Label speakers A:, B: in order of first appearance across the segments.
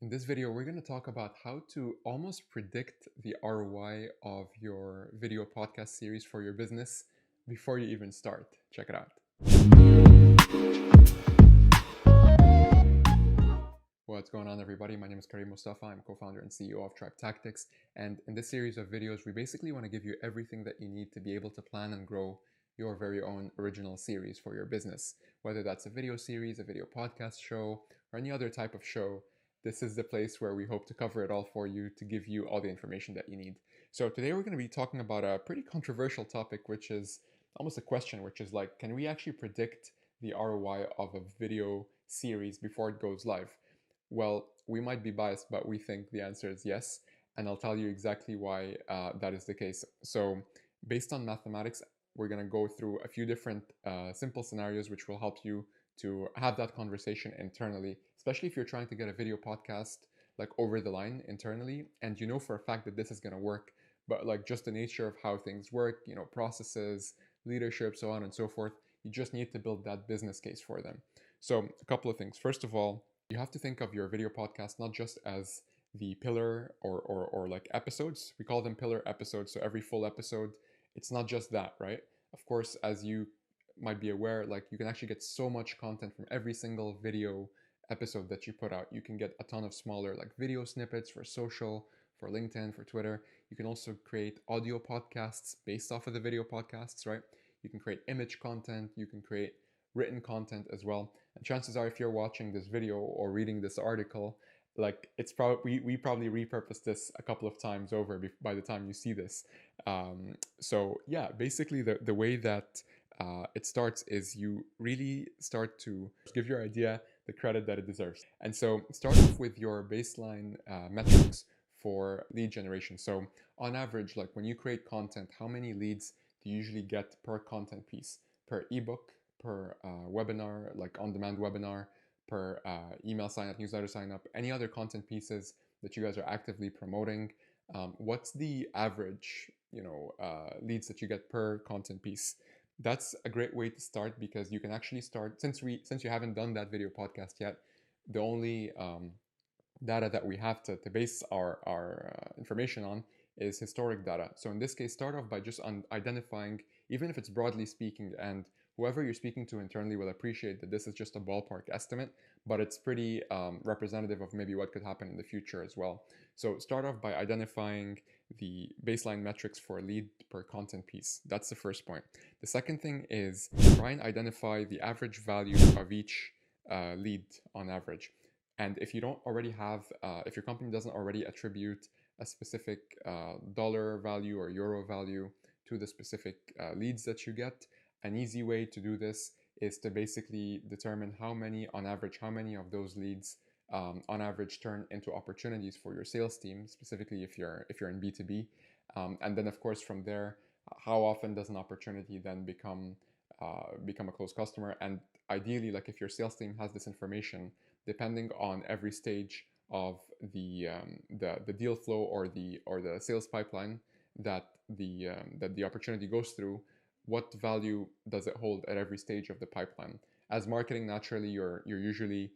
A: In this video, we're going to talk about how to almost predict the ROI of your video podcast series for your business before you even start. Check it out. What's going on, everybody? My name is Karim Mustafa. I'm co-founder and CEO of Tribe Tactics. And in this series of videos, we basically want to give you everything that you need to be able to plan and grow your very own original series for your business. Whether that's a video series, a video podcast show, or any other type of show, this is the place where we hope to cover it all for you to give you all the information that you need. So today we're going to be talking about a pretty controversial topic, which is almost a question, which is like, can we actually predict the ROI of a video series before it goes live? Well, we might be biased, but we think the answer is yes. And I'll tell you exactly why that is the case. So based on mathematics, we're going to go through a few different simple scenarios, which will help you to have that conversation internally, especially if you're trying to get a video podcast like over the line internally, and you know for a fact that this is going to work, but like just the nature of how things work, processes, leadership, so on and so forth, you just need to build that business case for them. So a couple of things. First of all, you have to think of your video podcast not just as the pillar or like episodes. We call them pillar episodes. So every full episode, it's not just that, right? Of course, as you might be aware, like you can actually get so much content from every single video episode that you put out. You can get a ton of smaller like video snippets for social, for LinkedIn, for Twitter. You can also create audio podcasts based off of the video podcasts, right? You can create image content, you can create written content as well. And chances are, if you're watching this video or reading this article, like it's probably we probably repurposed this a couple of times over by the time you see this. So yeah, basically the way that it starts is you really start to give your idea the credit that it deserves. And so start off with your baseline metrics for lead generation. So on average, like when you create content, how many leads do you usually get per content piece, per ebook, per webinar, like on-demand webinar, per email sign up, newsletter sign up, any other content pieces that you guys are actively promoting? What's the average, leads that you get per content piece? That's a great way to start, because you can actually start, since you haven't done that video podcast yet, the only data that we have to base our information on is historic data. So in this case, start off by just identifying, even if it's broadly speaking, and whoever you're speaking to internally will appreciate that this is just a ballpark estimate, but it's pretty representative of maybe what could happen in the future as well. So start off by identifying the baseline metrics for a lead per content piece. That's the first point. The second thing is try and identify the average value of each lead on average. And if you don't already have, if your company doesn't already attribute a specific dollar value or euro value to the specific leads that you get, an easy way to do this is to basically determine how many of those leads on average turn into opportunities for your sales team, specifically if you're in B2B. And then of course from there, how often does an opportunity then become a close customer? And ideally, like if your sales team has this information, depending on every stage of the deal flow or the sales pipeline that the opportunity goes through, what value does it hold at every stage of the pipeline? As marketing, naturally, you're usually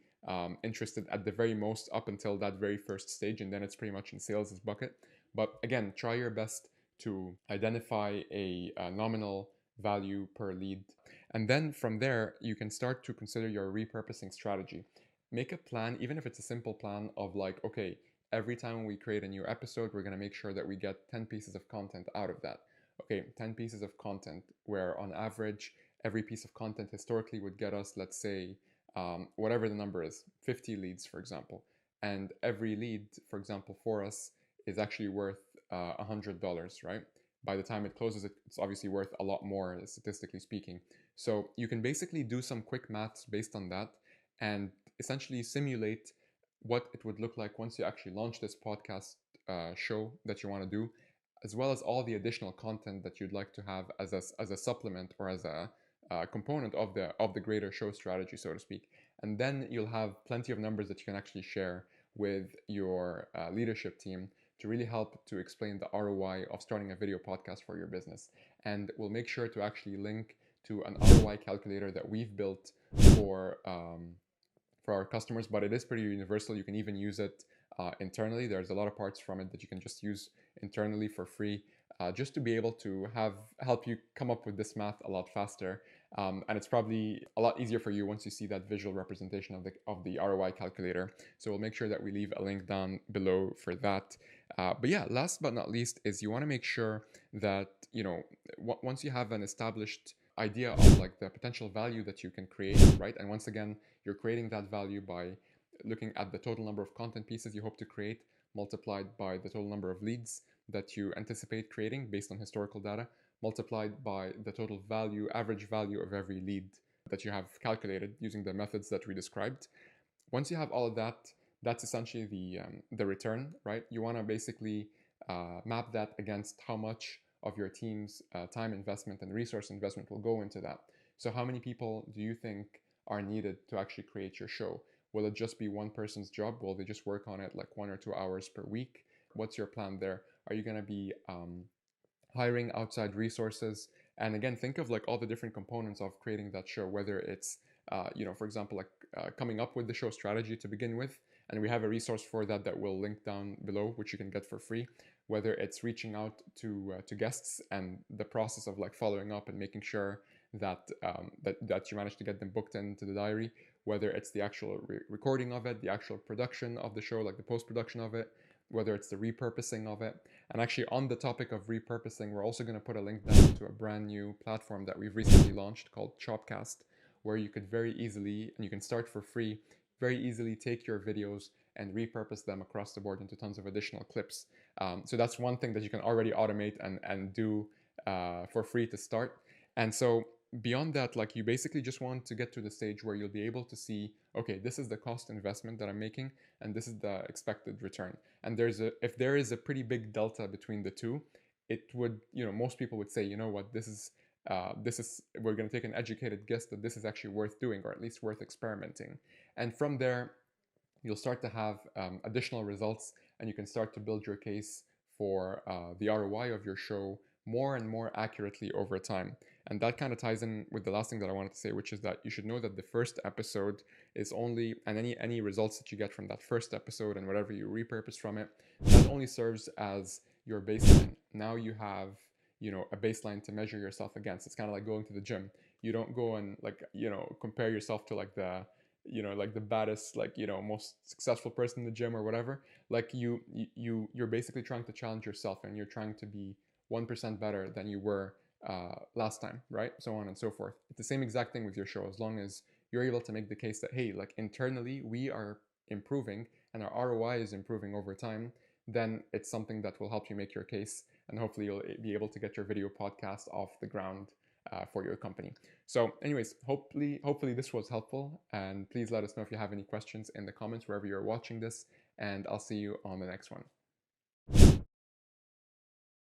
A: interested at the very most up until that very first stage, and then it's pretty much in sales' bucket. But again, try your best to identify a nominal value per lead. And then from there, you can start to consider your repurposing strategy. Make a plan, even if it's a simple plan of like, okay, every time we create a new episode, we're going to make sure that we get 10 pieces of content out of that. Okay, 10 pieces of content, where on average, every piece of content historically would get us, let's say, whatever the number is, 50 leads, for example. And every lead, for example, for us is actually worth $100, right? By the time it closes, it's obviously worth a lot more, statistically speaking. So you can basically do some quick maths based on that and essentially simulate what it would look like once you actually launch this podcast show that you want to do, as well as all the additional content that you'd like to have as a supplement or as a component of the greater show strategy, so to speak. And then you'll have plenty of numbers that you can actually share with your leadership team to really help to explain the ROI of starting a video podcast for your business. And we'll make sure to actually link to an ROI calculator that we've built for our customers, but it is pretty universal. You can even use it internally. There's a lot of parts from it that you can just use internally for free, just to be able to help you come up with this math a lot faster. And it's probably a lot easier for you once you see that visual representation of the ROI calculator. So we'll make sure that we leave a link down below for that. But yeah, last but not least is you want to make sure that, once you have an established idea of like the potential value that you can create, right? And once again, you're creating that value by looking at the total number of content pieces you hope to create multiplied by the total number of leads that you anticipate creating based on historical data, multiplied by the total value, average value of every lead that you have calculated using the methods that we described. Once you have all of that, that's essentially the return, right? You want to basically map that against how much of your team's time investment and resource investment will go into that. So how many people do you think are needed to actually create your show? Will it just be one person's job? Will they just work on it like 1 or 2 hours per week? What's your plan there? Are you going to be hiring outside resources? And again, think of like all the different components of creating that show, whether it's for example, like coming up with the show strategy to begin with, and we have a resource for that that we'll link down below, which you can get for free. Whether it's reaching out to guests and the process of like following up and making sure that that you manage to get them booked into the diary. Whether it's the actual recording of it, the actual production of the show, like the post-production of it, whether it's the repurposing of it. And actually, on the topic of repurposing, we're also going to put a link down to a brand new platform that we've recently launched called Chopcast, where you could very easily, and you can start for free, very easily take your videos and repurpose them across the board into tons of additional clips. So that's one thing that you can already automate and do for free to start. And so beyond that, like you basically just want to get to the stage where you'll be able to see, okay, this is the cost investment that I'm making, and this is the expected return. And if there is a pretty big delta between the two, it would, most people would say, you know what, this is we're going to take an educated guess that this is actually worth doing, or at least worth experimenting. And from there, you'll start to have additional results, and you can start to build your case for the ROI of your show more and more accurately over time. And that kind of ties in with the last thing that I wanted to say, which is that you should know that the first episode is only, and any results that you get from that first episode and whatever you repurpose from it, that only serves as your baseline. Now you have, a baseline to measure yourself against. It's kind of like going to the gym. You don't go and like, compare yourself to like the baddest, like, most successful person in the gym or whatever. Like you're basically trying to challenge yourself, and you're trying to be 1% better than you were last time, right? So on and so forth. It's the same exact thing with your show. As long as you're able to make the case that, hey, like internally we are improving and our ROI is improving over time, then it's something that will help you make your case, and hopefully you'll be able to get your video podcast off the ground for your company. So anyways, hopefully this was helpful, and please let us know if you have any questions in the comments wherever you're watching this, and I'll see you on the next one.